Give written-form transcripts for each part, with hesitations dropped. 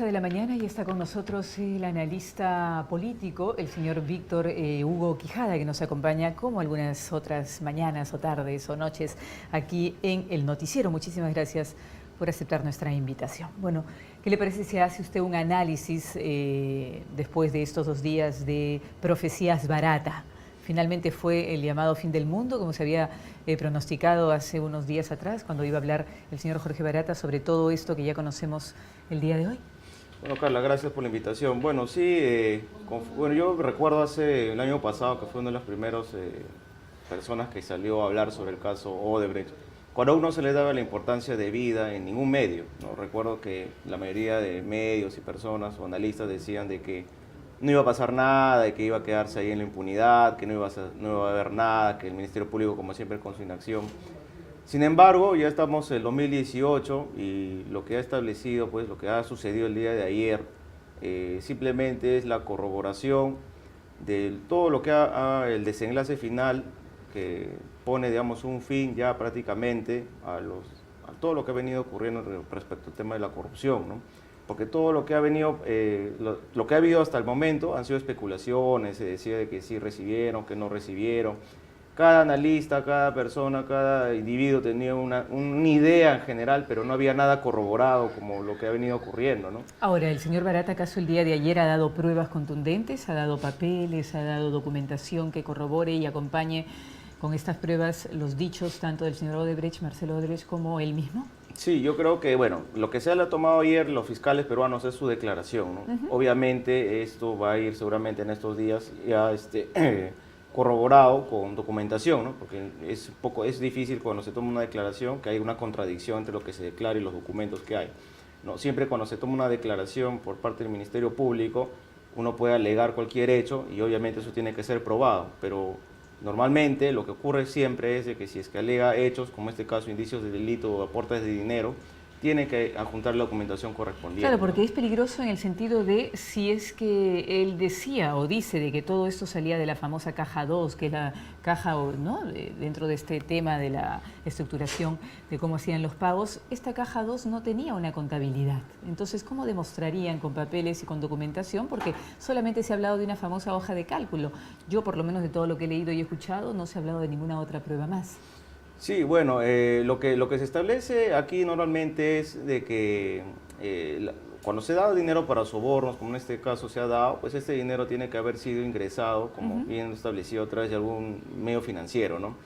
esta de la mañana y está con nosotros el analista político, el señor Víctor Hugo Quijada, que nos acompaña como algunas otras mañanas o tardes o noches aquí en el noticiero. Muchísimas gracias por aceptar nuestra invitación. Bueno, ¿qué le parece si hace usted un análisis después de estos 2 días de profecías barata? Finalmente fue el llamado fin del mundo, como se había pronosticado hace unos días atrás, cuando iba a hablar el señor Jorge Barata sobre todo esto que ya conocemos el día de hoy. Bueno, Carla, gracias por la invitación. Bueno, sí, yo recuerdo el año pasado que fue una de las primeras personas que salió a hablar sobre el caso Odebrecht, cuando aún no se le daba la importancia debida en ningún medio, ¿no? Recuerdo que la mayoría de medios y personas o analistas decían de que no iba a pasar nada, de que iba a quedarse ahí en la impunidad, que no iba a haber nada, que el Ministerio Público, como siempre, con su inacción. Sin embargo, ya estamos en el 2018 y lo que ha establecido, pues lo que ha sucedido el día de ayer, simplemente es la corroboración de todo lo que el desenlace final que pone, digamos, un fin ya prácticamente a todo lo que ha venido ocurriendo respecto al tema de la corrupción, ¿no? Porque todo lo que ha venido, lo que ha habido hasta el momento han sido especulaciones, se decía de que sí recibieron, que no recibieron. Cada analista, cada persona, cada individuo tenía una idea en general, pero no había nada corroborado como lo que ha venido ocurriendo, ¿no? Ahora, ¿el señor Barata acaso el día de ayer ha dado pruebas contundentes, ha dado papeles, ha dado documentación que corrobore y acompañe con estas pruebas los dichos tanto del señor Odebrecht, Marcelo Odebrecht, como él mismo? Sí, yo creo que, bueno, lo que se le ha tomado ayer los fiscales peruanos es su declaración, ¿no? Obviamente esto va a ir seguramente en estos días ya corroborado con documentación, ¿no? Porque es difícil cuando se toma una declaración que hay una contradicción entre lo que se declara y los documentos que hay, ¿no? Siempre cuando se toma una declaración por parte del Ministerio Público, uno puede alegar cualquier hecho y obviamente eso tiene que ser probado, pero normalmente lo que ocurre siempre es de que si es que alega hechos, como en este caso indicios de delito o aportes de dinero, tiene que adjuntar la documentación correspondiente. Claro, porque ¿no? es peligroso en el sentido de si es que él decía o dice de que todo esto salía de la famosa caja 2, que es la caja, ¿no?, dentro de este tema de la estructuración de cómo hacían los pagos, esta caja 2 no tenía una contabilidad. Entonces, ¿cómo demostrarían con papeles y con documentación? Porque solamente se ha hablado de una famosa hoja de cálculo. Yo, por lo menos de todo lo que he leído y escuchado, no se ha hablado de ninguna otra prueba más. Sí, bueno, lo que se establece aquí normalmente es de que cuando se da dinero para sobornos, como en este caso se ha dado, pues este dinero tiene que haber sido ingresado, como bien establecido, a través de algún medio financiero, ¿no?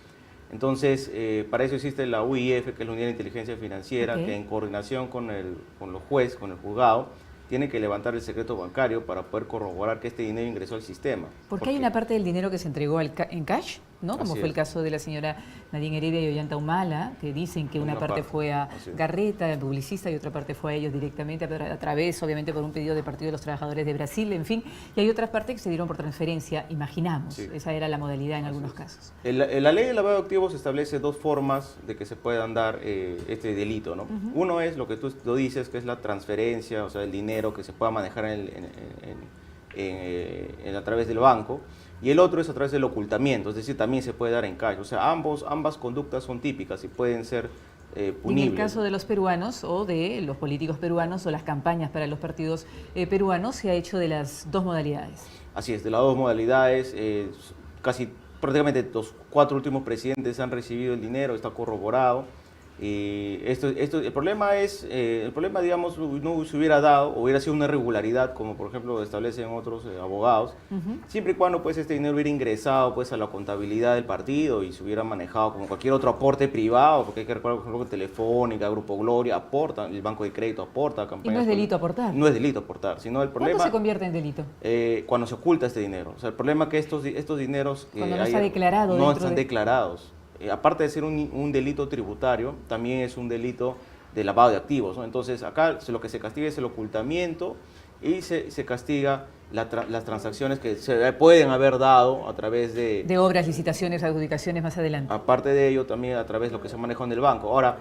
Entonces, para eso existe la UIF, que es la Unidad de Inteligencia Financiera, que en coordinación con los jueces, con el juzgado, tiene que levantar el secreto bancario para poder corroborar que este dinero ingresó al sistema. Porque hay una parte del dinero que se entregó en cash, ¿no? Como fue el caso de la señora Nadine Heredia y Ollanta Humala, que dicen que una parte fue a Garreta, el publicista, y otra parte fue a ellos directamente a través, obviamente, por un pedido del Partido de los Trabajadores de Brasil, en fin. Y hay otras partes que se dieron por transferencia, imaginamos. Sí. Esa era la modalidad en algunos casos. La ley de lavado de activos establece 2 formas de que se puedan dar este delito, ¿no? Uno es lo que tú lo dices, que es la transferencia, o sea, el dinero que se pueda manejar a través del banco, y el otro es a través del ocultamiento, es decir, también se puede dar en cash. O sea, ambas conductas son típicas y pueden ser punibles. En el caso de los peruanos o de los políticos peruanos o las campañas para los partidos peruanos, se ha hecho de las 2 modalidades. Así es, de las 2 modalidades, prácticamente los 4 últimos presidentes han recibido el dinero, está corroborado. El problema digamos, no se hubiera dado, o hubiera sido una irregularidad, como por ejemplo establecen otros abogados, siempre y cuando pues este dinero hubiera ingresado pues a la contabilidad del partido y se hubiera manejado como cualquier otro aporte privado, porque hay que recordar, por ejemplo, que Telefónica, Grupo Gloria aportan, el Banco de Crédito aporta campañas. ¿Y no es delito aportar? No es delito aportar, sino el problema... ¿Cuándo se convierte en delito? Cuando se oculta este dinero. O sea, el problema es que estos dineros... Cuando no está declarado. No están declarados. Aparte de ser un delito tributario, también es un delito de lavado de activos, ¿no? Entonces, acá lo que se castiga es el ocultamiento y se castiga las transacciones que se pueden haber dado a través de obras, licitaciones, adjudicaciones más adelante. Aparte de ello, también a través de lo que se manejó en el banco. Ahora,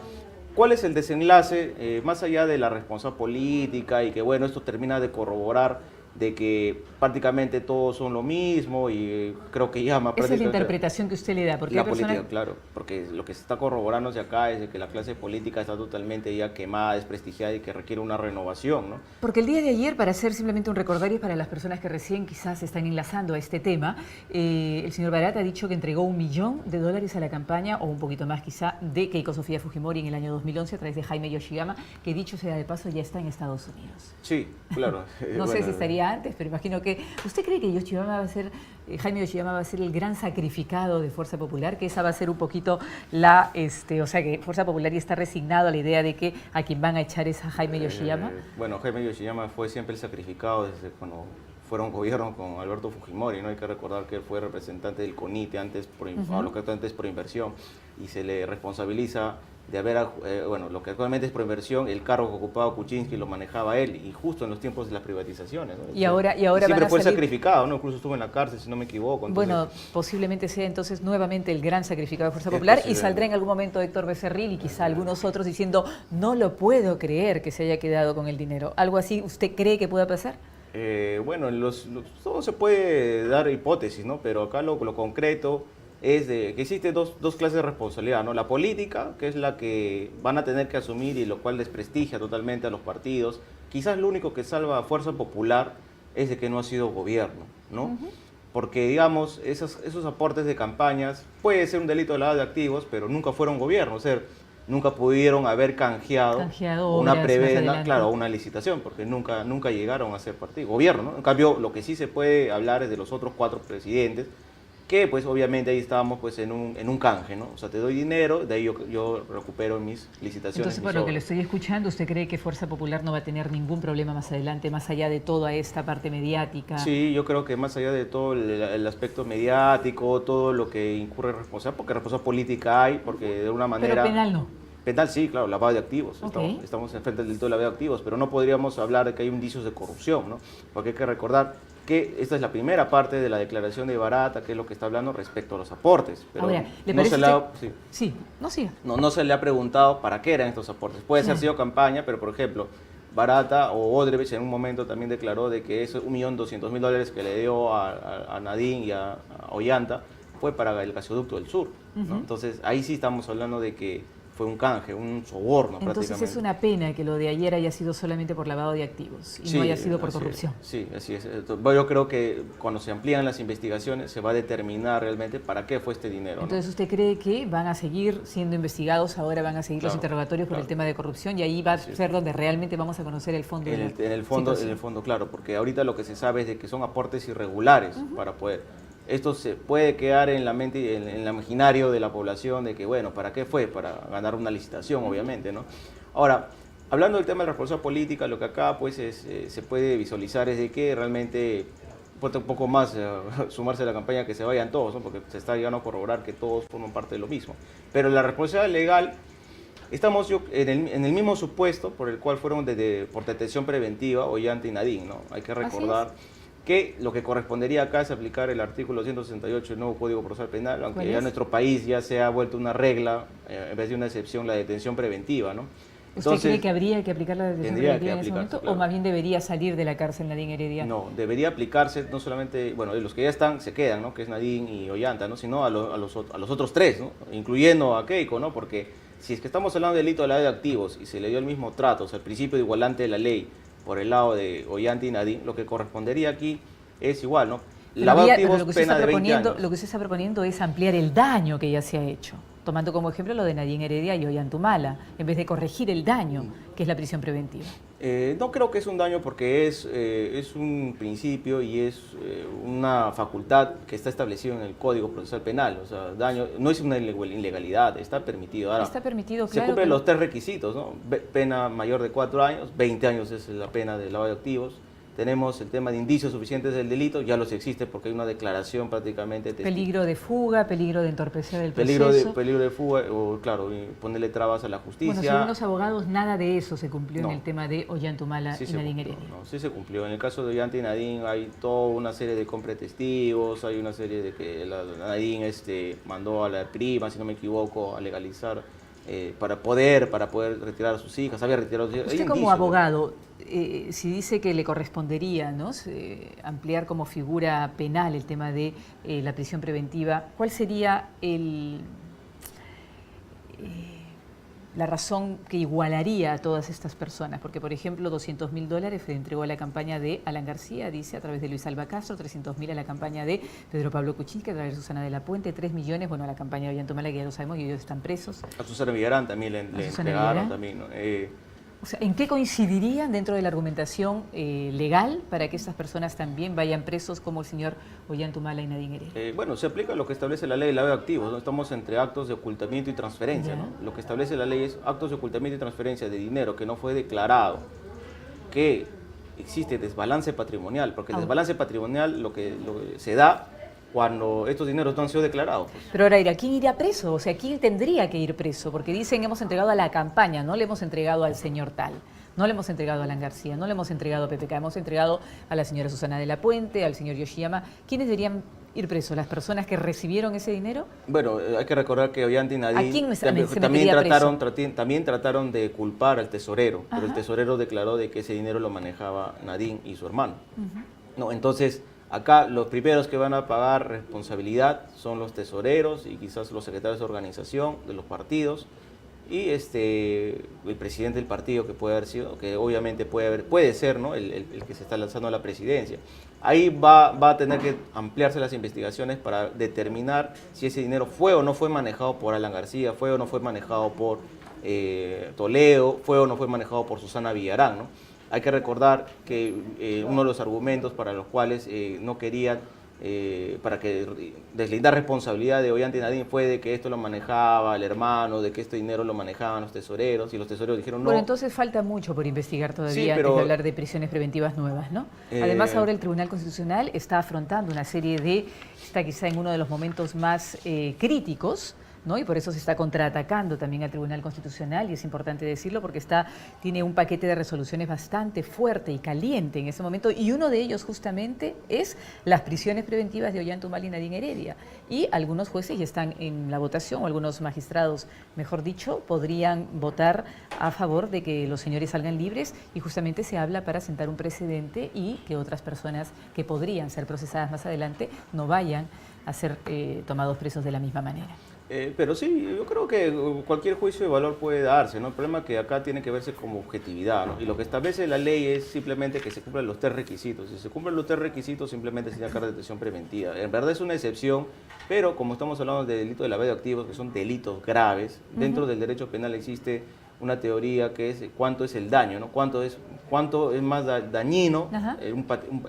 ¿cuál es el desenlace? Más allá de la responsabilidad política y que, bueno, esto termina de corroborar de que prácticamente todos son lo mismo y creo que llama Esa es la prácticamente interpretación que usted le da, porque la hay personas... política, claro, porque lo que se está corroborándose acá es de que la clase política está totalmente ya quemada, desprestigiada y que requiere una renovación, ¿no? Porque el día de ayer, para hacer simplemente un recordario para las personas que recién quizás se están enlazando a este tema, el señor Barata ha dicho que entregó $1 millón a la campaña, o un poquito más quizá, de Keiko Sofía Fujimori en el año 2011 a través de Jaime Yoshiyama, que dicho sea de paso ya está en Estados Unidos. Sí, claro. No sé si estaría antes, pero imagino que... ¿Usted cree que Yoshiyama va a ser, Jaime Yoshiyama va a ser el gran sacrificado de Fuerza Popular? Que esa va a ser un poquito la... o sea, que Fuerza Popular ya está resignado a la idea de que a quien van a echar es a Jaime Yoshiyama. Bueno, Jaime Yoshiyama fue siempre el sacrificado desde cuando fueron gobierno con Alberto Fujimori, ¿no? Hay que recordar que él fue representante del CONITE antes lo que antes por inversión, y se le responsabiliza de haber, bueno, lo que actualmente es por inversión, el cargo que ocupaba Kuczynski lo manejaba él, y justo en los tiempos de las privatizaciones, ¿no? Y ahora siempre fue sacrificado, ¿no? Incluso estuvo en la cárcel, si no me equivoco. Entonces, bueno, posiblemente sea entonces nuevamente el gran sacrificado de Fuerza Popular, y saldrá en algún momento Héctor Becerril y quizá algunos otros diciendo, no lo puedo creer que se haya quedado con el dinero. ¿Algo así usted cree que pueda pasar? Bueno, todo se puede dar hipótesis, ¿no? Pero acá lo concreto es de que existen dos clases de responsabilidad, ¿no? La política, que es la que van a tener que asumir y lo cual desprestigia totalmente a los partidos. Quizás lo único que salva a Fuerza Popular es de que no ha sido gobierno, ¿no? Porque, digamos, esos aportes de campañas puede ser un delito de lavado de activos, pero nunca fueron gobierno, o sea, nunca pudieron haber canjeado una prebenda, claro, una licitación, porque nunca llegaron a ser partido, gobierno, ¿no? En cambio, lo que sí se puede hablar es de los otros 4 presidentes, que pues obviamente ahí estábamos pues en un canje, ¿no? O sea, te doy dinero, de ahí yo recupero mis licitaciones. Entonces, por lo que le estoy escuchando, ¿usted cree que Fuerza Popular no va a tener ningún problema más adelante, más allá de toda esta parte mediática? Sí, yo creo que más allá de todo el aspecto mediático, todo lo que incurre en responsabilidad, porque responsabilidad política hay, porque de una manera... Pero penal no. Penal sí, claro, lavado de activos. Okay. Estamos enfrente del delito de lavado de activos, pero no podríamos hablar de que hay indicios de corrupción, ¿no? Porque hay que recordar que esta es la primera parte de la declaración de Barata, que es lo que está hablando respecto a los aportes. Pero ahora, ¿le no parece se le ha, sí. Sí, no siga. No se le ha preguntado para qué eran estos aportes. Puede ser sido campaña, pero por ejemplo, Barata o Odebrecht en un momento también declaró de que esos $1.200.000 que le dio a Nadine y a Ollanta fue para el gasoducto del sur, ¿no? Entonces ahí sí estamos hablando de que fue un canje, un soborno. Entonces prácticamente. Es una pena que lo de ayer haya sido solamente por lavado de activos y no haya sido por corrupción. Sí, así es. Yo creo que cuando se amplían las investigaciones se va a determinar realmente para qué fue este dinero. Entonces, ¿usted cree que van a seguir siendo investigados, ahora van a seguir los interrogatorios por el tema de corrupción y ahí va a ser donde realmente vamos a conocer el fondo? En el fondo, claro, porque ahorita lo que se sabe es de que son aportes irregulares para poder... Esto se puede quedar en la mente, en el imaginario de la población de que, bueno, ¿para qué fue? Para ganar una licitación, obviamente, ¿no? Ahora, hablando del tema de la responsabilidad política, lo que acá pues se puede visualizar es de que realmente puede un poco más sumarse a la campaña que se vayan todos, ¿no? Porque se está llegando a corroborar que todos forman parte de lo mismo. Pero la responsabilidad legal, estamos en el mismo supuesto por el cual fueron por detención preventiva Ollanta y Nadine, ¿no? Hay que recordar que lo que correspondería acá es aplicar el artículo 168 del nuevo Código Procesal Penal, aunque ya en nuestro país ya se ha vuelto una regla, en vez de una excepción, la detención preventiva, ¿no? Entonces, ¿usted cree que habría que aplicar la detención preventiva en ese momento? Claro. ¿O más bien debería salir de la cárcel Nadine Heredia? No, debería aplicarse no solamente, bueno, los que ya están se quedan, ¿no? Que es Nadine y Ollanta, ¿no? Sino a los otros 3, ¿no? Incluyendo a Keiko, ¿no? Porque si es que estamos hablando de delito de lavado de activos y se le dio el mismo trato, o sea, el principio de igualante de la ley por el lado de Ollanta y Nadine, lo que correspondería aquí es igual, ¿no? Lavado de activos, pena de 20 años. Lo que usted está proponiendo es ampliar el daño que ya se ha hecho, tomando como ejemplo lo de Nadine Heredia y Ollantumala, en vez de corregir el daño, que es la prisión preventiva. No creo que es un daño porque es un principio y es una facultad que está establecido en el Código Procesal Penal. O sea, daño no es una ilegalidad, está permitido. Ahora, está permitido, claro. Se cumplen los 3 requisitos, ¿no? Pena mayor de 4 años, 20 años es la pena de lavado de activos. Tenemos el tema de indicios suficientes del delito, ya los existe porque hay una declaración prácticamente... Peligro de fuga, peligro de entorpecer el proceso. Peligro de fuga, o claro, ponerle trabas a la justicia. Bueno, según los abogados, nada de eso se cumplió en el tema de Ollantumala y Nadine Heredia. Sí se cumplió. En el caso de Ollanta y Nadine hay toda una serie de compra de testigos, hay una serie de que Nadine mandó a la prima, si no me equivoco, a legalizar para poder retirar a sus hijas, había retirado a sus hijas. Usted como abogado, si dice que le correspondería, ¿no?, ampliar como figura penal el tema de la prisión preventiva, ¿cuál sería la razón que igualaría a todas estas personas? Porque, por ejemplo, $200.000 se entregó a la campaña de Alan García, dice, a través de Luis Alba Castro, 300.000 a la campaña de Pedro Pablo Kuczynski, a través de Susana de la Puente, 3 millones, bueno, a la campaña de Ollantumala, que ya lo sabemos, y ellos están presos. A Susana Villarán también le entregaron, también, ¿no? O sea, ¿en qué coincidirían dentro de la argumentación legal para que estas personas también vayan presos como el señor Ollantumala y Nadine Heredia? Bueno, se aplica lo que establece la ley de lavado de activos, ¿no? Estamos entre actos de ocultamiento y transferencia, ¿no? Lo que establece la ley es actos de ocultamiento y transferencia de dinero que no fue declarado, que existe desbalance patrimonial, porque el desbalance patrimonial lo que se da cuando estos dineros no han sido declarados. Pues. Pero ahora, ¿quién iría preso? O sea, ¿quién tendría que ir preso? Porque dicen, hemos entregado a la campaña, no le hemos entregado al señor tal, no le hemos entregado a Alan García, no le hemos entregado a PPK, hemos entregado a la señora Susana de la Puente, al señor Yoshiyama. ¿Quiénes deberían ir presos? ¿Las personas que recibieron ese dinero? Bueno, hay que recordar que Ollanta y Nadine también trataron de culpar al tesorero, pero el tesorero declaró de que ese dinero lo manejaba Nadine y su hermano. No, entonces, acá los primeros que van a pagar responsabilidad son los tesoreros y quizás los secretarios de organización de los partidos y el presidente del partido que puede haber sido, que obviamente puede ser, ¿no?, el que se está lanzando a la presidencia. Ahí va a tener que ampliarse las investigaciones para determinar si ese dinero fue o no fue manejado por Alan García, fue o no fue manejado por Toledo, fue o no fue manejado por Susana Villarán, ¿no? Hay que recordar que uno de los argumentos para los cuales no querían, para que deslindar responsabilidad de Ollanta y Nadine fue de que esto lo manejaba el hermano, de que este dinero lo manejaban los tesoreros, y los tesoreros dijeron no. Bueno, entonces falta mucho por investigar todavía antes de hablar de prisiones preventivas nuevas, ¿no? Además, ahora el Tribunal Constitucional está afrontando una serie está quizá en uno de los momentos más críticos, ¿no? Y por eso se está contraatacando también al Tribunal Constitucional, y es importante decirlo porque tiene un paquete de resoluciones bastante fuerte y caliente en ese momento, y uno de ellos justamente es las prisiones preventivas de Ollantumala y Nadine Heredia. Y algunos jueces ya están en la votación, o algunos magistrados, mejor dicho, podrían votar a favor de que los señores salgan libres, y justamente se habla para sentar un precedente y que otras personas que podrían ser procesadas más adelante no vayan a ser tomados presos de la misma manera. Pero sí, yo creo que cualquier juicio de valor puede darse, ¿no? El problema es que acá tiene que verse como objetividad, ¿no? Y lo que establece la ley es simplemente que se cumplan los 3 requisitos. Si se cumplen los 3 requisitos, simplemente se tiene que sacar detención preventiva. En verdad es una excepción, pero como estamos hablando de delito de lavado de activos, que son delitos graves, dentro del derecho penal existe una teoría que es cuánto es el daño, ¿no? Cuánto es más dañino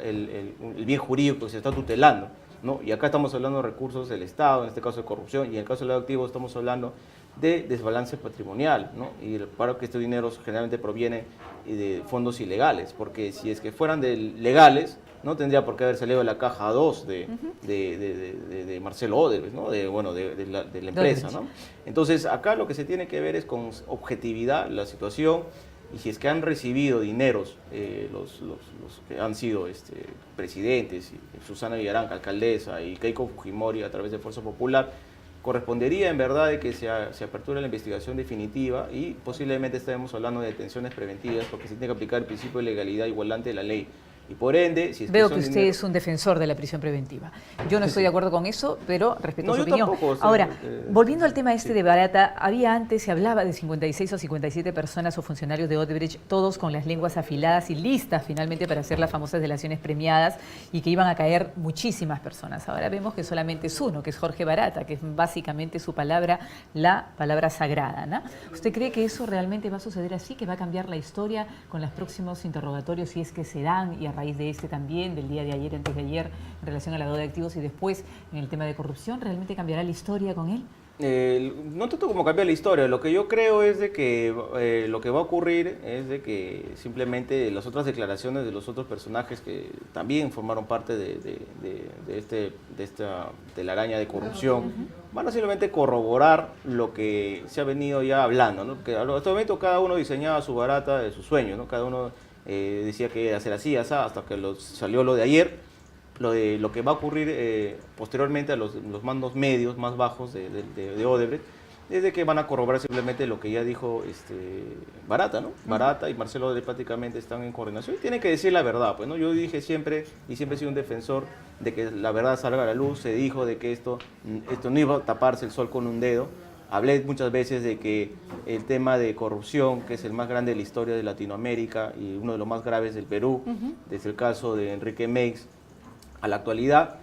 el bien jurídico que se está tutelando, ¿no? Y acá estamos hablando de recursos del Estado, en este caso de corrupción, y en el caso del lavado de activos estamos hablando de desbalance patrimonial, ¿no? Y para que este dinero generalmente proviene de fondos ilegales, porque si es que fueran legales, no tendría por qué haber salido de la caja 2 de Marcelo Odebrecht, ¿no? De la empresa, ¿no? Entonces, acá lo que se tiene que ver es con objetividad la situación, y si es que han recibido dineros los que han sido presidentes, Susana Villarán, alcaldesa, y Keiko Fujimori a través de Fuerza Popular, correspondería en verdad de que se aperture la investigación definitiva, y posiblemente estemos hablando de detenciones preventivas, porque se tiene que aplicar el principio de legalidad igualante de la ley. Y por ende, si es Veo que usted es un defensor de la prisión preventiva. Yo no estoy de acuerdo con eso, pero respeto su opinión. Tampoco, ahora, volviendo al tema de Barata, se hablaba de 56 o 57 personas o funcionarios de Odebrecht, todos con las lenguas afiladas y listas finalmente para hacer las famosas delaciones premiadas, y que iban a caer muchísimas personas. Ahora vemos que solamente es uno, que es Jorge Barata, que es básicamente su palabra, la palabra sagrada, ¿no? ¿Usted cree que eso realmente va a suceder así, que va a cambiar la historia con los próximos interrogatorios, si es que se dan, y a raíz de también, del día de ayer, antes de ayer, en relación al lavado de activos, y después en el tema de corrupción, ¿realmente cambiará la historia con él? No tanto como cambiar la historia, lo que yo creo es de que lo que va a ocurrir es de que simplemente las otras declaraciones de los otros personajes que también formaron parte de la araña de corrupción van a simplemente corroborar lo que se ha venido ya hablando, ¿no? Que hasta el momento cada uno diseñaba su barata de sus sueños, ¿no? Cada uno decía que iba a ser así, hasta que salió lo de ayer, lo que va a ocurrir posteriormente a los mandos medios más bajos de Odebrecht, es de que van a corroborar simplemente lo que ya dijo Barata, ¿no? Barata y Marcelo Odebrecht prácticamente están en coordinación y tienen que decir la verdad, pues, ¿no? Yo dije siempre, y siempre he sido un defensor de que la verdad salga a la luz. Se dijo de que esto no iba a taparse el sol con un dedo. Hablé muchas veces de que el tema de corrupción, que es el más grande de la historia de Latinoamérica y uno de los más graves del Perú, desde el caso de Enrique Meix a la actualidad,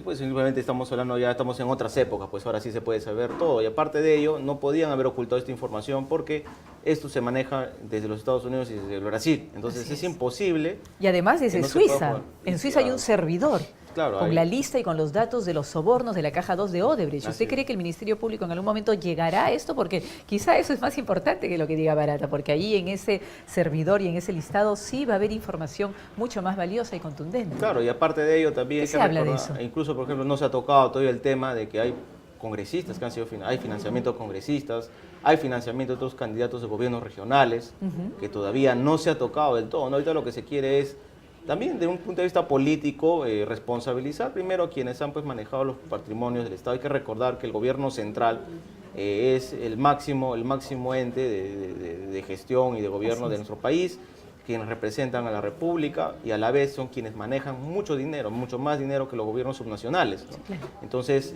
pues simplemente estamos hablando, ya estamos en otras épocas, pues ahora sí se puede saber todo. Y aparte de ello, no podían haber ocultado esta información porque esto se maneja desde los Estados Unidos y desde Brasil. Entonces es imposible. Y además desde no Suiza. En Suiza hay un servidor. Claro, con la lista y con los datos de los sobornos de la caja 2 de Odebrecht. ¿Usted cree que el Ministerio Público en algún momento llegará a esto? Porque quizá eso es más importante que lo que diga Barata, porque ahí en ese servidor y en ese listado sí va a haber información mucho más valiosa y contundente. Claro, y aparte de ello también ¿Qué se habla de eso? Incluso, por ejemplo, no se ha tocado todavía el tema de que hay congresistas que han sido, hay financiamiento de congresistas, hay financiamiento de otros candidatos de gobiernos regionales, que todavía no se ha tocado del todo, ¿no? Ahorita lo que se quiere es también, de un punto de vista político, responsabilizar primero a quienes han, pues, manejado los patrimonios del Estado. Hay que recordar que el gobierno central es el máximo ente de gestión y de gobierno de nuestro país, quienes representan a la República y a la vez son quienes manejan mucho dinero, mucho más dinero que los gobiernos subnacionales, ¿no? Sí, claro. Entonces,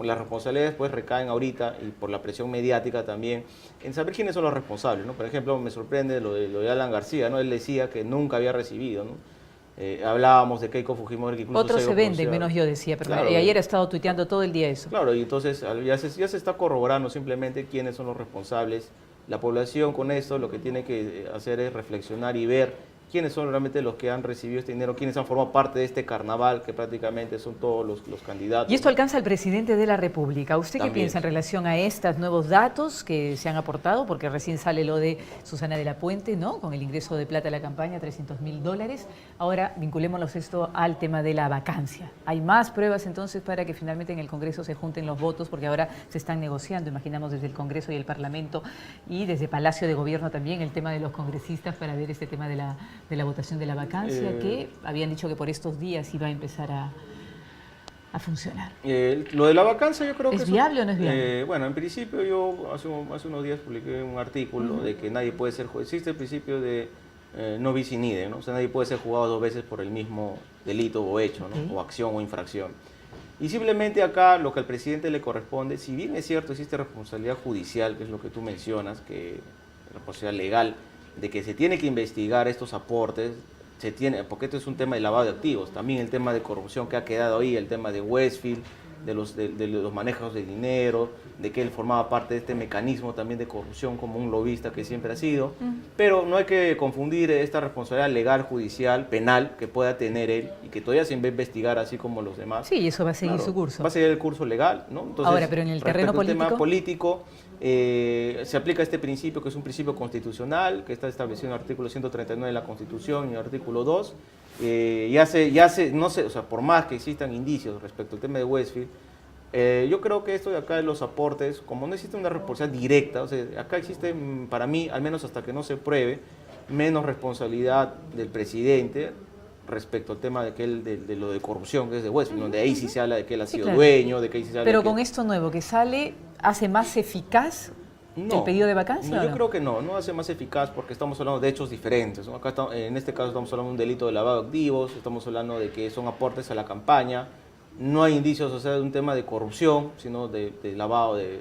las responsabilidades, pues, recaen ahorita, y por la presión mediática también, en saber quiénes son los responsables, ¿no? Por ejemplo, me sorprende lo de Alan García, ¿no? Él decía que nunca había recibido, ¿no? Hablábamos de Keiko Fujimori, que incluso otros se venden, menos yo decía, pero claro, y ayer he estado tuiteando todo el día eso. Claro, y entonces ya se está corroborando simplemente quiénes son los responsables. La población con esto lo que tiene que hacer es reflexionar y ver quiénes son realmente los que han recibido este dinero, quiénes han formado parte de este carnaval, que prácticamente son todos los candidatos. Y esto alcanza al presidente de la República. ¿Usted qué piensa en relación a estos nuevos datos que se han aportado? Porque recién sale lo de Susana de la Puente, ¿no? Con el ingreso de plata a la campaña, $300.000. Ahora vinculémonos esto al tema de la vacancia. ¿Hay más pruebas entonces para que finalmente en el Congreso se junten los votos? Porque ahora se están negociando, imaginamos, desde el Congreso y el Parlamento y desde Palacio de Gobierno también, el tema de los congresistas para ver este tema de la votación de la vacancia, que habían dicho que por estos días iba a empezar a funcionar. Lo de la vacancia yo creo que... ¿Es viable o no es viable? Bueno, en principio yo hace unos días publiqué un artículo de que nadie puede ser... Existe el principio de no bis in idem, ¿no? O sea, nadie puede ser juzgado dos veces por el mismo delito o hecho, ¿no? O acción o infracción. Y simplemente acá lo que al presidente le corresponde, si bien es cierto existe responsabilidad judicial, que es lo que tú mencionas, que responsabilidad legal, de que se tiene que investigar estos aportes, porque esto es un tema de lavado de activos, también el tema de corrupción que ha quedado ahí, el tema de Westfield, de los manejos de dinero, de que él formaba parte de este mecanismo también de corrupción como un lobista que siempre ha sido, pero no hay que confundir esta responsabilidad legal, judicial, penal que pueda tener él y que todavía se va a investigar así como los demás. Sí, eso va a seguir su curso. Va a seguir el curso legal, ¿no? Entonces, ahora, pero en el terreno político... tema político, se aplica este principio que es un principio constitucional, que está establecido en el artículo 139 de la Constitución y en el artículo 2. No sé, o sea, por más que existan indicios respecto al tema de Westfield, yo creo que esto de acá de los aportes, como no existe una responsabilidad directa, o sea, acá existe, para mí, al menos hasta que no se pruebe, menos responsabilidad del presidente respecto al tema de lo de corrupción que es de Westfield, donde ahí sí se habla de que él ha sido dueño, de que ahí sí se habla. Pero con esto nuevo que sale, ¿hace más eficaz el pedido de vacancia? No, yo creo que no hace más eficaz porque estamos hablando de hechos diferentes, ¿no? Acá en este caso estamos hablando de un delito de lavado de activos, estamos hablando de que son aportes a la campaña, no hay indicios, o sea, de un tema de corrupción, sino de lavado de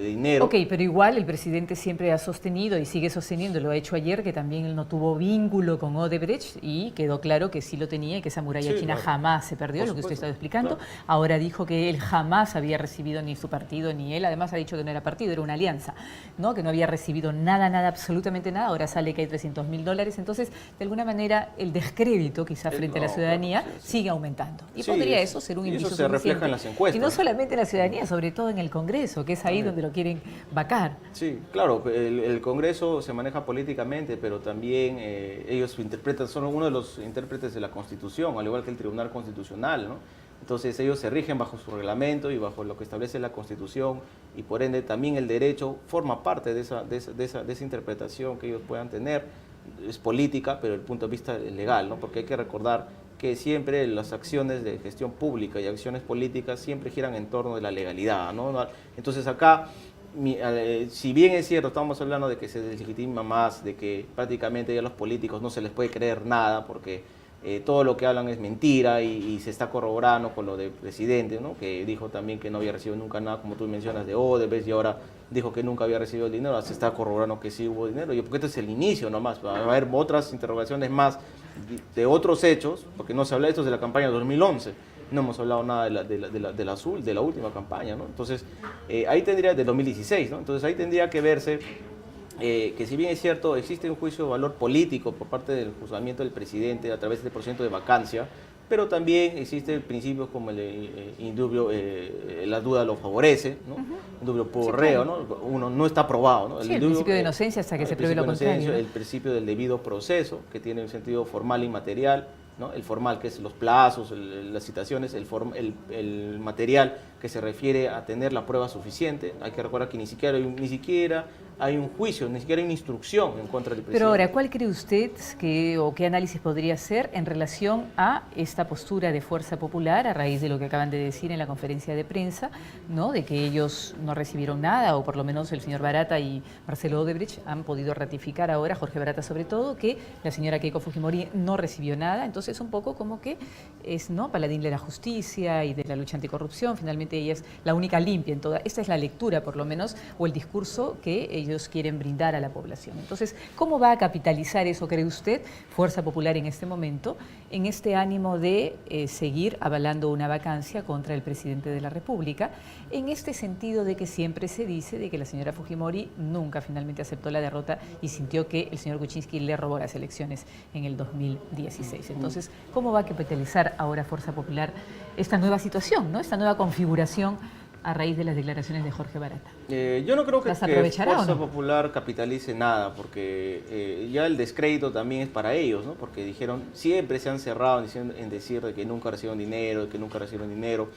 dinero. Ok, pero igual el presidente siempre ha sostenido y sigue sosteniendo, lo ha hecho ayer, que también él no tuvo vínculo con Odebrecht y quedó claro que sí lo tenía y que esa muralla china jamás se perdió, lo que usted estaba explicando. Claro. Ahora dijo que él jamás había recibido ni su partido ni él, además ha dicho que no era partido, era una alianza, ¿no? Que no había recibido nada, absolutamente nada. Ahora sale que hay $300.000, entonces de alguna manera el descrédito quizá frente a la ciudadanía sigue aumentando. Y podría eso ser un indicio se refleja en las encuestas. Y no solamente en la ciudadanía, sobre todo en el Congreso, que es ahí donde lo quieren vacar. Sí, claro, el Congreso se maneja políticamente, pero también ellos interpretan, son uno de los intérpretes de la Constitución, al igual que el Tribunal Constitucional, ¿no? Entonces ellos se rigen bajo su reglamento y bajo lo que establece la Constitución y por ende también el derecho forma parte de esa interpretación que ellos puedan tener. Es política, pero desde el punto de vista legal, ¿no? Porque hay que recordar que siempre las acciones de gestión pública y acciones políticas siempre giran en torno de la legalidad, ¿no? Entonces acá, si bien es cierto, estamos hablando de que se deslegitima más, de que prácticamente ya a los políticos no se les puede creer nada porque todo lo que hablan es mentira y se está corroborando con lo del presidente, ¿no? Que dijo también que no había recibido nunca nada, como tú mencionas, de Odebrecht, y ahora dijo que nunca había recibido el dinero, ahora se está corroborando que sí hubo dinero, porque este es el inicio nomás, va a haber otras interrogaciones más de otros hechos, porque no se habla de esto de la campaña de 2011, no hemos hablado nada de la última campaña, ¿no? Entonces, ahí tendría, de 2016, ¿no? Entonces ahí tendría que verse que si bien es cierto, existe un juicio de valor político por parte del juzgamiento del presidente a través del porcentaje de vacancia, pero también existen principios como el indubio, la duda lo favorece, ¿no? Indubio por reo, ¿no? Uno no está probado, ¿no? Sí, el principio de inocencia hasta que se pruebe lo contrario, ¿no? El principio del debido proceso, que tiene un sentido formal y material, ¿no? El formal, que es los plazos, las citaciones, el material, que se refiere a tener la prueba suficiente. Hay que recordar que ni siquiera hay un juicio, ni siquiera hay una instrucción en contra del presidente. Pero ahora, ¿cuál cree usted o qué análisis podría hacer en relación a esta postura de Fuerza Popular a raíz de lo que acaban de decir en la conferencia de prensa, ¿no? De que ellos no recibieron nada, o por lo menos el señor Barata y Marcelo Odebrecht han podido ratificar ahora, Jorge Barata sobre todo, que la señora Keiko Fujimori no recibió nada? Entonces un poco como que es, ¿no?, paladín de la justicia y de la lucha anticorrupción. Finalmente ella es la única limpia en toda. Esta es la lectura, por lo menos, o el discurso que ellos quieren brindar a la población. Entonces, ¿cómo va a capitalizar eso, cree usted, Fuerza Popular en este momento, en este ánimo de seguir avalando una vacancia contra el presidente de la República, en este sentido de que siempre se dice de que la señora Fujimori nunca finalmente aceptó la derrota y sintió que el señor Kuczynski le robó las elecciones en el 2016? Entonces, ¿cómo va a capitalizar ahora Fuerza Popular esta nueva situación, ¿no?, esta nueva configuración a raíz de las declaraciones de Jorge Barata? Yo no creo que Fuerza no? Popular capitalice nada, porque ya el descrédito también es para ellos, ¿no? Porque dijeron, siempre se han cerrado en decir de que nunca recibieron dinero, de que nunca recibieron dinero.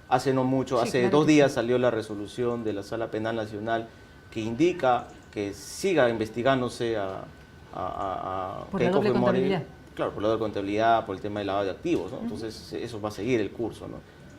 Hace no mucho, Sí, hace claro 2 días salió la resolución de la Sala Penal Nacional que indica que siga investigándose por la doble contabilidad. Claro, por la doble contabilidad, por el tema del lavado de activos, ¿no? Entonces eso va a seguir el curso, ¿no?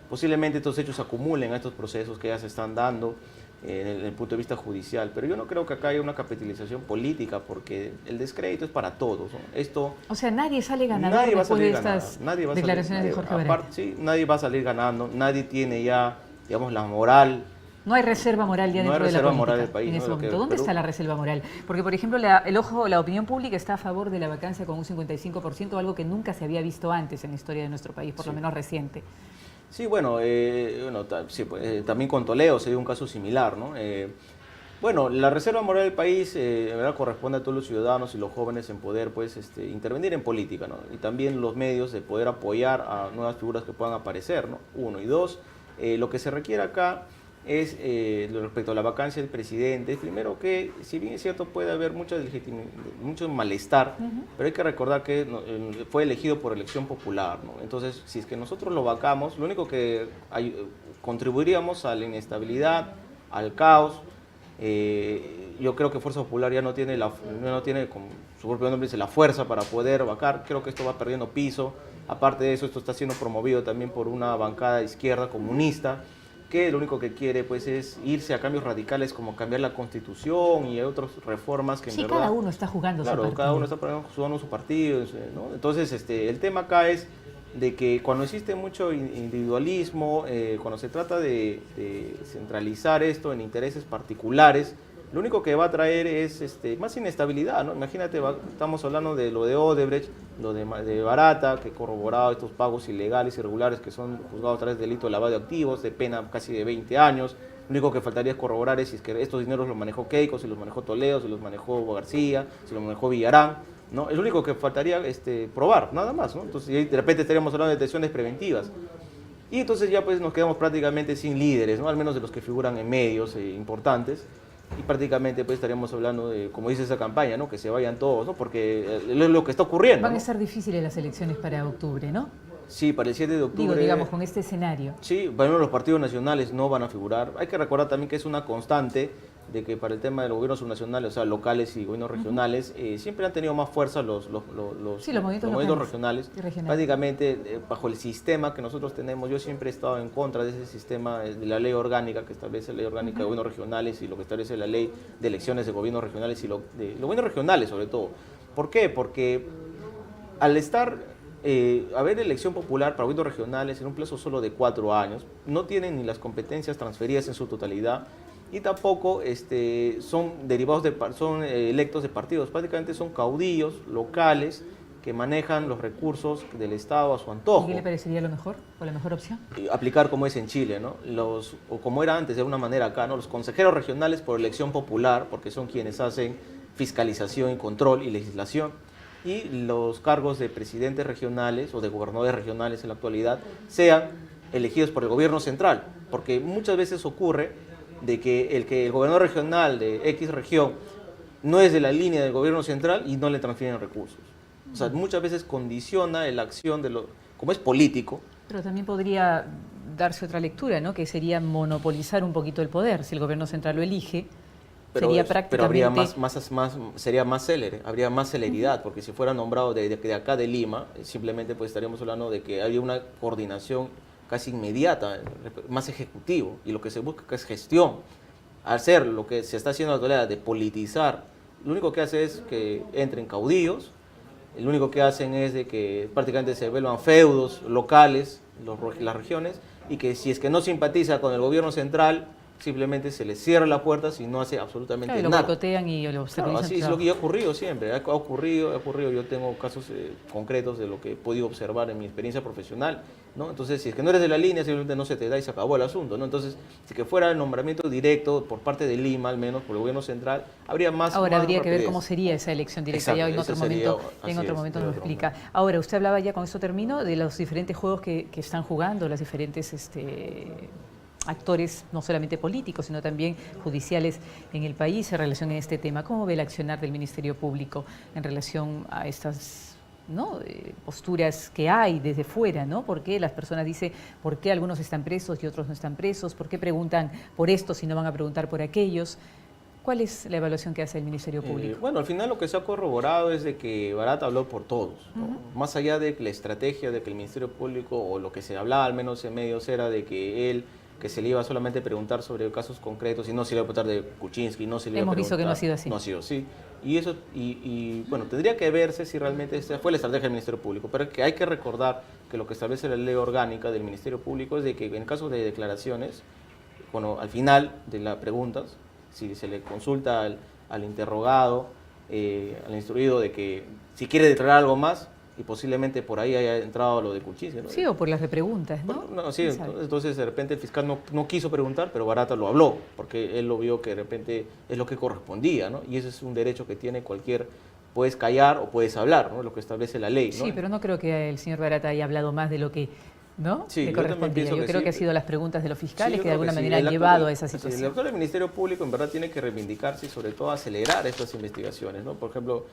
Posiblemente estos hechos se acumulen a estos procesos que ya se están dando en el punto de vista judicial, pero yo no creo que acá haya una capitalización política, porque el descrédito es para todos, ¿no? O sea, nadie sale ganador después de estas declaraciones de Jorge Barata. Sí, nadie va a salir ganando, nadie tiene ya, digamos, la moral. No hay reserva moral ya dentro de la política del país, en ese momento. ¿Dónde está la reserva moral? Porque, por ejemplo, la opinión pública está a favor de la vacancia con un 55%, algo que nunca se había visto antes en la historia de nuestro país, por lo menos reciente. Sí, bueno, también con Toledo se dio un caso similar, ¿no? Bueno, la reserva moral del país ¿verdad?, corresponde a todos los ciudadanos y los jóvenes en poder, pues, intervenir en política, ¿no? Y también los medios de poder apoyar a nuevas figuras que puedan aparecer, ¿no? 1 y 2, lo que se requiere acá es, respecto a la vacancia del presidente, primero que, si bien es cierto, puede haber mucho malestar, pero hay que recordar que fue elegido por elección popular, ¿no? Entonces, si es que nosotros lo vacamos, lo único que contribuiríamos a la inestabilidad, al caos. Yo creo que Fuerza Popular ya no tiene, como su propio nombre dice, la fuerza para poder vacar. Creo que esto va perdiendo piso. Aparte de eso, esto está siendo promovido también por una bancada de izquierda comunista, que lo único que quiere, pues, es irse a cambios radicales como cambiar la Constitución y otras reformas que en verdad... cada uno está jugando su partido. Cada uno está jugando su partido, ¿no? Entonces, el tema acá es de que cuando existe mucho individualismo, cuando se trata de centralizar esto en intereses particulares, lo único que va a traer es más inestabilidad, ¿no? Imagínate, estamos hablando de lo de Odebrecht, lo de Barata, que corroboraba estos pagos ilegales, irregulares, que son juzgados a través del delito de lavado de activos, de pena casi de 20 años. Lo único que faltaría es corroborar si es que estos dineros los manejó Keiko, si los manejó Toledo, si los manejó García, si los manejó Villarán, ¿no? Es lo único que faltaría probar, nada más, ¿no? Entonces, de repente estaríamos hablando de detenciones preventivas. Y entonces ya, pues, nos quedamos prácticamente sin líderes, ¿no? Al menos de los que figuran en medios importantes. Y prácticamente, pues, estaríamos hablando de, como dice esa campaña, ¿no?, que se vayan todos, ¿no?, porque es lo que está ocurriendo. Van a ¿no? estar difíciles las elecciones para octubre, ¿no? Sí, para el 7 de octubre. Digamos, con este escenario. Sí, bueno, los partidos nacionales no van a figurar. Hay que recordar también que es una constante de que para el tema de los gobiernos subnacionales, o sea, locales y gobiernos regionales, siempre han tenido más fuerza los movimientos regionales. Prácticamente, bajo el sistema que nosotros tenemos, yo siempre he estado en contra de ese sistema de la ley orgánica que establece la ley orgánica de gobiernos regionales y lo que establece la ley de elecciones de gobiernos regionales y de los gobiernos regionales sobre todo. ¿Por qué? Porque al haber elección popular para gobiernos regionales en un plazo solo de 4 años, no tienen ni las competencias transferidas en su totalidad, y tampoco son electos de partidos, prácticamente son caudillos locales que manejan los recursos del Estado a su antojo. ¿Y qué le parecería lo mejor o la mejor opción? Aplicar como es en Chile, ¿no? O como era antes de una manera acá, ¿no? Los consejeros regionales por elección popular, porque son quienes hacen fiscalización y control y legislación, y los cargos de presidentes regionales o de gobernadores regionales en la actualidad sean elegidos por el gobierno central, porque muchas veces ocurre de que el gobernador regional de X región no es de la línea del gobierno central y no le transfieren recursos. O sea, muchas veces condiciona la acción como es político. Pero también podría darse otra lectura, ¿no? Que sería monopolizar un poquito el poder. Si el gobierno central lo elige, sería prácticamente... Pero habría sería más célere, habría más celeridad, porque si fuera nombrado de acá de Lima, simplemente pues estaríamos hablando de que habría una coordinación casi inmediata, más ejecutivo, y lo que se busca es gestión. Al ser lo que se está haciendo en la actualidad de politizar, lo único que hace es que entren caudillos, lo único que hacen es de que prácticamente se vuelvan feudos locales, las regiones, y que si es que no simpatiza con el gobierno central, simplemente se les cierra la puerta si no hace absolutamente nada. Lo boicotean y lo obstaculizan. Claro, así es lo que ha ocurrido siempre, ha ocurrido. Yo tengo casos concretos de lo que he podido observar en mi experiencia profesional, ¿no? Entonces, si es que no eres de la línea, simplemente no se te da y se acabó el asunto, ¿no? Entonces, si que fuera el nombramiento directo por parte de Lima, al menos por el gobierno central, habría más. Ahora habría rapidez. que ver cómo sería esa elección directa. Exacto, ya en otro momento nos lo explica. Ahora, usted hablaba ya, con esto termino, de los diferentes juegos que están jugando, las diferentes actores, no solamente políticos, sino también judiciales en el país en relación a este tema. ¿Cómo ve el accionar del Ministerio Público en relación a estas posturas que hay desde fuera, ¿no? ¿Por qué las personas dicen, por qué algunos están presos y otros no están presos? ¿Por qué preguntan por esto si no van a preguntar por aquellos? ¿Cuál es la evaluación que hace el Ministerio Público? Bueno, al final lo que se ha corroborado es de que Barat habló por todos, ¿no? Más allá de la estrategia de que el Ministerio Público, o lo que se hablaba al menos en medios, era de que se le iba solamente a preguntar sobre casos concretos y no se le iba a preguntar de Kuczynski, no se le iba a preguntar. Hemos visto que no ha sido así. No ha sido así. Y bueno, tendría que verse si realmente esta fue la estrategia del Ministerio Público, pero que hay que recordar que lo que establece la ley orgánica del Ministerio Público es de que en caso de declaraciones, bueno, al final de las preguntas, si se le consulta al interrogado, al instruido de que si quiere declarar algo más, y posiblemente por ahí haya entrado lo de Kuczynski, ¿no? Sí, o por las repreguntas, ¿no? Bueno, sí, entonces de repente el fiscal no quiso preguntar, pero Barata lo habló, porque él lo vio que de repente es lo que correspondía, ¿no? Y ese es un derecho que tiene puedes callar o puedes hablar, ¿no? Lo que establece la ley, ¿no? Sí, pero no creo que el señor Barata haya hablado más de lo que, ¿no? Sí, le correspondía. Yo creo que ha sido las preguntas de los fiscales que de alguna manera han llevado a esa situación. El actual del Ministerio Público en verdad tiene que reivindicarse y sobre todo acelerar estas investigaciones, ¿no? Por ejemplo,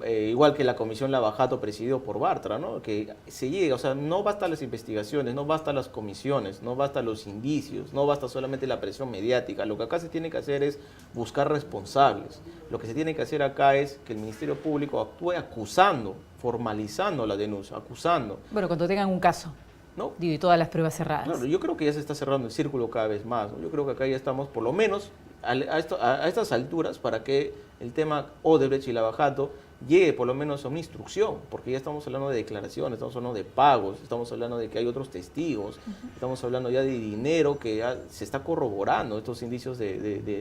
igual que la comisión Lavajato presidido por Bartra, ¿no? Que se llegue, o sea, no bastan las investigaciones, no bastan las comisiones, no bastan los indicios, no basta solamente la presión mediática. Lo que acá se tiene que hacer es buscar responsables. Lo que se tiene que hacer acá es que el Ministerio Público actúe acusando, formalizando la denuncia, acusando. Bueno, cuando tengan un caso. ¿No? Y todas las pruebas cerradas. Claro, yo creo que ya se está cerrando el círculo cada vez más, ¿no? Yo creo que acá ya estamos, por lo menos, a estas alturas, para que el tema Odebrecht y Lavajato llegue por lo menos a una instrucción, porque ya estamos hablando de declaraciones, estamos hablando de pagos, estamos hablando de que hay otros testigos, estamos hablando ya de dinero que ya se está corroborando, estos indicios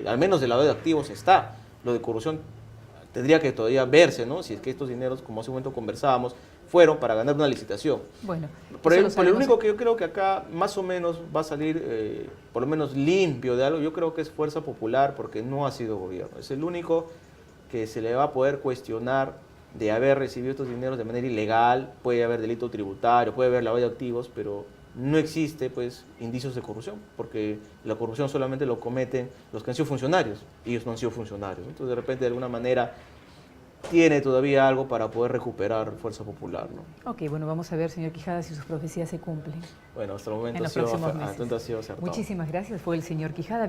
al menos de lavado de activos está. Lo de corrupción tendría que todavía verse, ¿no? Si es que estos dineros, como hace un momento conversábamos, fueron para ganar una licitación. Bueno, por el único que yo creo que acá más o menos va a salir, por lo menos limpio de algo, yo creo que es Fuerza Popular, porque no ha sido gobierno. Es el único que se le va a poder cuestionar de haber recibido estos dineros de manera ilegal. Puede haber delito tributario, puede haber lavado de activos, pero no existe pues indicios de corrupción, porque la corrupción solamente lo cometen los que han sido funcionarios, y ellos no han sido funcionarios. Entonces de repente de alguna manera tiene todavía algo para poder recuperar Fuerza Popular, ¿no? Ok, bueno, vamos a ver, señor Quijada, si sus profecías se cumplen. Bueno, hasta el momento en los próximos meses. Ha sido acertado. Muchísimas gracias. Fue el señor Quijada.